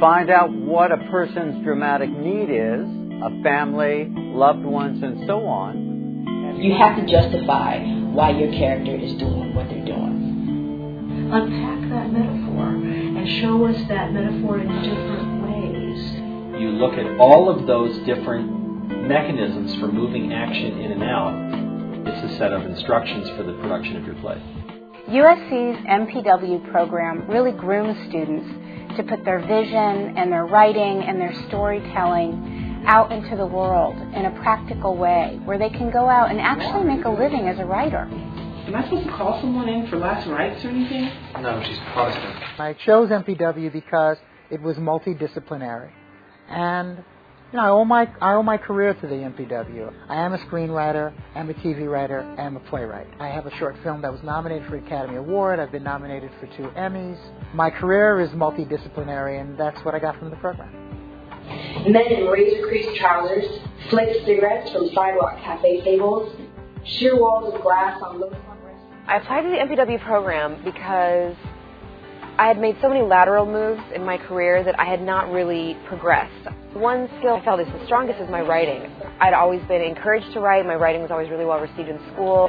find out what a person's dramatic need is, a family, loved ones, and so on. You have to justify why your character is doing what they're doing. Unpack that metaphor and show us that metaphor in different ways. You look at all of those different mechanisms for moving action in and out. It's a set of instructions for the production of your play. USC's MPW program really grooms students to put their vision and their writing and their storytelling out into the world in a practical way where they can go out and actually make a living as a writer. Am I supposed to call someone in for last rites or anything? No, she's Protestant. I chose MPW because it was multidisciplinary. And I owe my career to the MPW. I am a screenwriter, I'm a TV writer, I'm a playwright. I have a short film that was nominated for Academy Award. I've been nominated for 2 Emmys. My career is multidisciplinary, and that's what I got from the program. Men in razor-creased trousers, flicked cigarettes from sidewalk cafe tables, sheer walls of glass on low-slung restaurants. I applied to the MPW program because I had made so many lateral moves in my career that I had not really progressed. One skill I felt is the strongest is my writing. I'd always been encouraged to write. My writing was always really well received in school.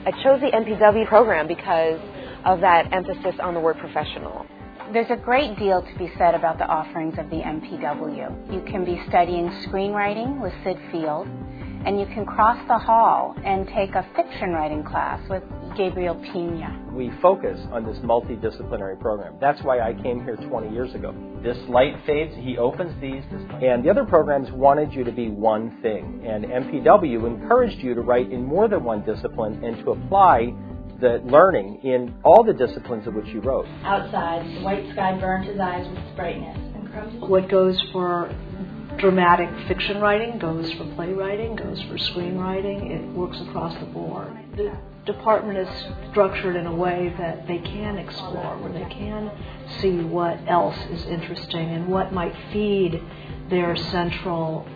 I chose the MPW program because of that emphasis on the word professional. There's a great deal to be said about the offerings of the MPW. You can be studying screenwriting with Sid Field, and you can cross the hall and take a fiction writing class with Gabriel Pina. We focus on this multidisciplinary program. That's why I came here 20 years ago. This light fades, he opens these, and the other programs wanted you to be one thing. And MPW encouraged you to write in more than one discipline and to apply the learning in all the disciplines of which you wrote. Outside, the white sky burned his eyes with its brightness. What goes for dramatic fiction writing goes for playwriting, goes for screenwriting. It works across the board. The department is structured in a way that they can explore, where they can see what else is interesting and what might feed their central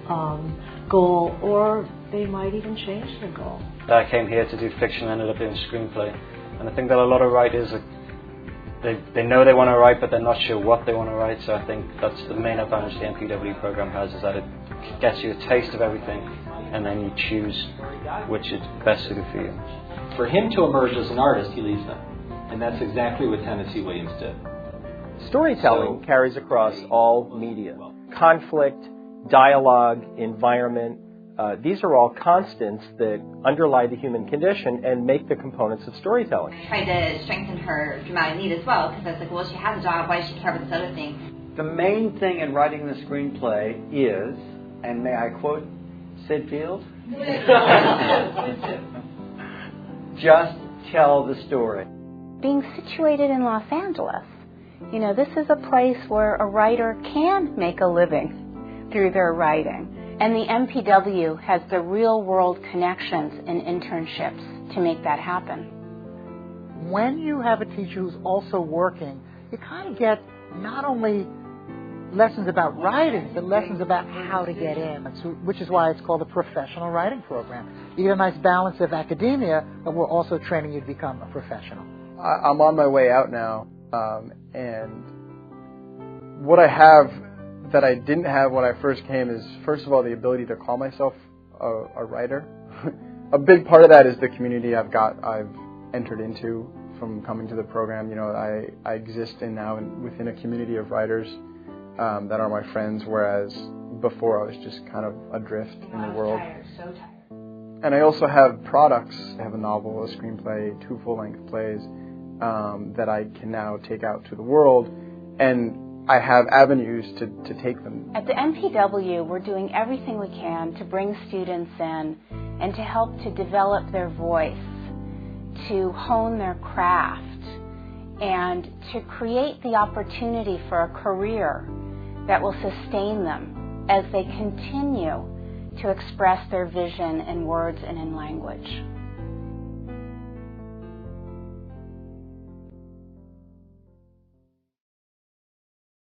goal, or they might even change their goal. I came here to do fiction and ended up doing screenplay. And I think that a lot of writers, they know they want to write, but they're not sure what they want to write. So I think that's the main advantage the MPW program has, is that it gets you a taste of everything, and then you choose which is best suited for you. For him to emerge as an artist, he leaves them. And that's exactly what Tennessee Williams did. Storytelling carries across all media. Conflict, dialogue, environment, these are all constants that underlie the human condition and make the components of storytelling. I tried to strengthen her dramatic need as well, because I was like, well, she has a job, why does she care about this other thing? The main thing in writing the screenplay is, and may I quote Sid Field? Just tell the story. Being situated in Los Angeles, this is a place where a writer can make a living through their writing. And the MPW has the real-world connections and internships to make that happen. When you have a teacher who's also working, you kind of get not only lessons about writing, but lessons about how to get in, which is why it's called a professional writing program. You get a nice balance of academia, but we're also training you to become a professional. I'm on my way out now, and what I have that I didn't have when I first came is, first of all, the ability to call myself a writer. A big part of that is the community I've entered into from coming to the program. I exist within a community of writers that are my friends, whereas before I was just kind of adrift in the world. So tired. And I also have products. I have a novel, a screenplay, 2 full-length plays that I can now take out to the world, and I have avenues to take them. At the MPW, we're doing everything we can to bring students in and to help to develop their voice, to hone their craft, and to create the opportunity for a career that will sustain them as they continue to express their vision in words and in language.